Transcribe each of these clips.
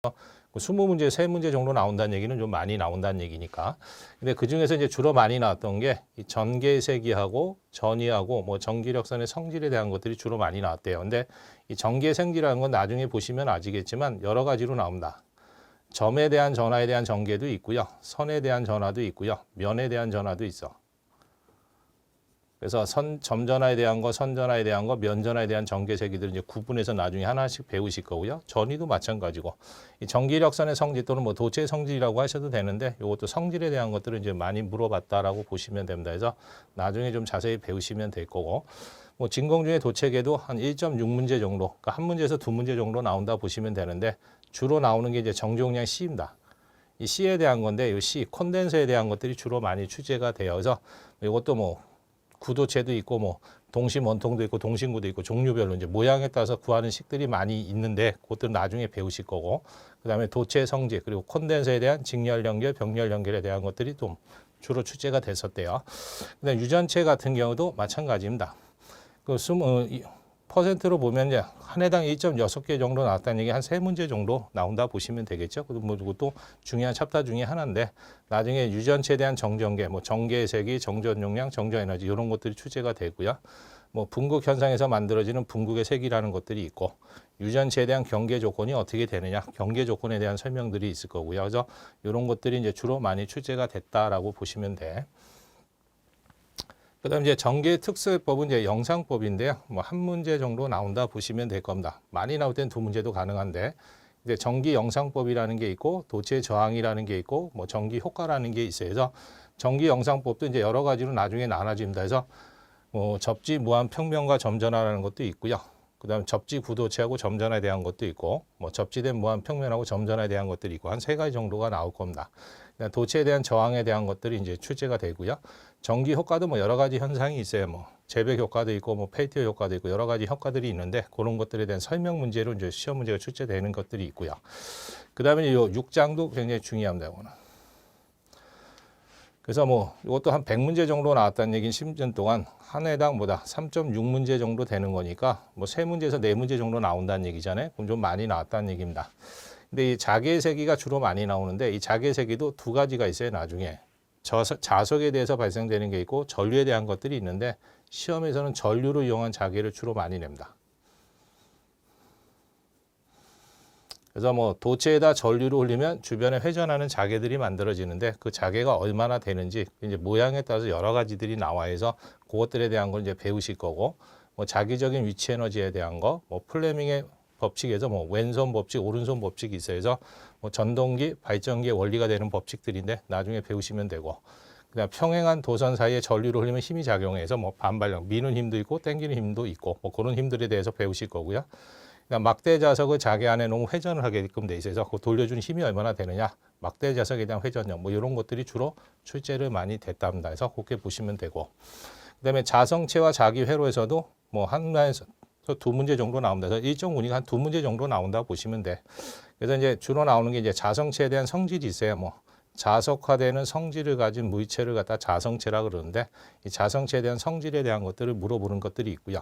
20문제, 3문제 정도 나온다는 얘기는 좀 많이 나온다는 얘기니까. 근데 그 중에서 이제 주로 많이 나왔던 게 이 전개세기하고 전이하고 뭐 전기력선의 성질에 대한 것들이 주로 많이 나왔대요. 근데 이 전개생지라는 건 나중에 보시면 아시겠지만 여러 가지로 나옵니다. 점에 대한 전하에 대한 전개도 있고요. 선에 대한 전하도 있고요. 면에 대한 전하도 있어. 그래서 점 전하에 대한 거, 선 전하에 대한 거, 면 전하에 대한 전개세기들을 이제 구분해서 나중에 하나씩 배우실 거고요. 전이도 마찬가지고. 이 전기력선의 성질 또는 뭐 도체 성질이라고 하셔도 되는데 이것도 성질에 대한 것들을 이제 많이 물어봤다라고 보시면 됩니다. 그래서 나중에 좀 자세히 배우시면 될 거고. 뭐 진공 중에 도체계도 한 1.6문제 정도, 그러니까 한 문제에서 2문제 정도 나온다 보시면 되는데 주로 나오는 게 이제 정지용량 C입니다. 이 C에 대한 건데 이 C 콘덴서에 대한 것들이 주로 많이 출제가 돼요. 그래서 이것도 뭐 구도체도 있고 뭐 동심 원통도 있고 동심구도 있고 종류별로 이제 모양에 따라서 구하는 식들이 많이 있는데 그것들은 나중에 배우실 거고, 그다음에 도체 성질 그리고 콘덴서에 대한 직렬 연결, 병렬 연결에 대한 것들이 좀 주로 출제가 됐었대요. 그다음 유전체 같은 경우도 마찬가지입니다. 그 퍼센트로 보면 이제 한 해당 1.6개 정도 나왔다는 얘기 한 3문제 정도 나온다 보시면 되겠죠. 뭐 그것도 중요한 챕터 중에 하나인데 나중에 유전체에 대한 정전계, 뭐 정계세기, 정전용량, 정전에너지 이런 것들이 출제가 되고요. 뭐 분국 현상에서 만들어지는 분국의 세기라는 것들이 있고 유전체에 대한 경계 조건이 어떻게 되느냐, 경계 조건에 대한 설명들이 있을 거고요. 그래서 이런 것들이 이제 주로 많이 출제가 됐다라고 보시면 돼. 그다음 이제 전개 특수법은 이제 영상법인데요. 뭐 한 문제 정도 나온다 보시면 될 겁니다. 많이 나올 땐 2문제도 가능한데 이제 전기 영상법이라는 게 있고 도체 저항이라는 게 있고 뭐 전기 효과라는 게 있어요. 그래서 전기 영상법도 이제 여러 가지로 나중에 나눠집니다. 그래서 뭐 접지 무한 평면과 점전화라는 것도 있고요. 그다음 접지 구도체하고 점전화에 대한 것도 있고 뭐 접지된 무한 평면하고 점전화에 대한 것들이 있고 한 3가지 정도가 나올 겁니다. 도체에 대한 저항에 대한 것들이 이제 출제가 되고요. 전기 효과도 뭐 여러 가지 현상이 있어요. 뭐 재백 효과도 있고 뭐 펠티어 효과도 있고 여러 가지 효과들이 있는데 그런 것들에 대한 설명 문제로 이제 시험 문제가 출제되는 것들이 있고요. 그다음에 이 6장도 굉장히 중요합니다. 이거는. 그래서 뭐 이것도 한 100문제 정도 나왔다는 얘기는 10년 동안 한 해당 뭐다 3.6문제 정도 되는 거니까 뭐 3문제에서 4문제 정도 나온다는 얘기잖아요. 그럼 좀 많이 나왔다는 얘기입니다. 근데 이 자개세기가 주로 많이 나오는데 이 자개세기도 2가지가 있어요. 나중에 자석에 대해서 발생되는 게 있고 전류에 대한 것들이 있는데 시험에서는 전류로 이용한 자개를 주로 많이 냅니다. 그래서 뭐 도체에다 전류를 올리면 주변에 회전하는 자개들이 만들어지는데 그 자개가 얼마나 되는지 이제 모양에 따라서 여러 가지들이 나와서 그것들에 대한 걸 이제 배우실 거고, 뭐 자기적인 위치 에너지에 대한 거, 뭐 플레밍의 법칙에서 뭐 왼손 법칙, 오른손 법칙이 있어요. 그래서 뭐 전동기, 발전기의 원리가 되는 법칙들인데 나중에 배우시면 되고, 그다음 평행한 도선 사이에 전류를 흘리면 힘이 작용해서 뭐 반발력, 미는 힘도 있고 당기는 힘도 있고 뭐 그런 힘들에 대해서 배우실 거고요. 그러니까 막대 자석을 자개 안에 놓으면 회전을 하게끔 돼 있어서 그 돌려주는 힘이 얼마나 되느냐, 막대 자석에 대한 회전력 뭐 이런 것들이 주로 출제를 많이 됐답니다. 그래서 그렇게 보시면 되고, 그다음에 자성체와 자기회로에서도 뭐 하나에서 2문제 정도 나옵니다. 그래서 1.5니까 한 2문제 정도 나온다 보시면 돼. 그래서 이제 주로 나오는 게 이제 자성체에 대한 성질이 있어요. 뭐 자석화되는 성질을 가진 무기체를 갖다 자성체라 그러는데 이 자성체에 대한 성질에 대한 것들을 물어보는 것들이 있고요.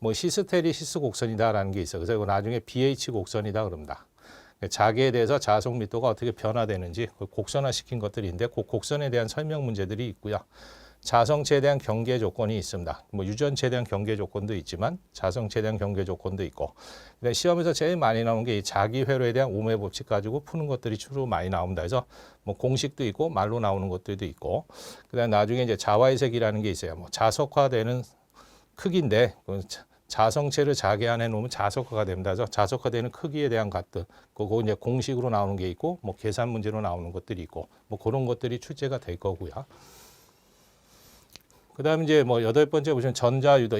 뭐 히스테리시스 곡선이다라는 게 있어요. 그래서 이거 나중에 BH 곡선이다 그럽니다. 자개에 대해서 자속密도가 어떻게 변화되는지 곡선화 시킨 것들인데 그 곡선에 대한 설명 문제들이 있고요. 자성체에 대한 경계 조건이 있습니다. 뭐 유전체에 대한 경계 조건도 있지만 자성체에 대한 경계 조건도 있고, 시험에서 제일 많이 나오는 게 이 자기회로에 대한 오매 법칙 가지고 푸는 것들이 주로 많이 나옵니다. 그래서 뭐 공식도 있고 말로 나오는 것들도 있고, 그다음 나중에 이제 자화의색이라는 게 있어요. 뭐 자석화되는 크기인데 자성체를 자개 안에 놓으면 자석화가 됩니다. 그래서 자석화되는 크기에 대한 것들, 그거 이제 공식으로 나오는 게 있고, 뭐 계산 문제로 나오는 것들이 있고, 뭐 그런 것들이 출제가 될 거고요. 그다음 이제 뭐 8번째 보시면 전자유도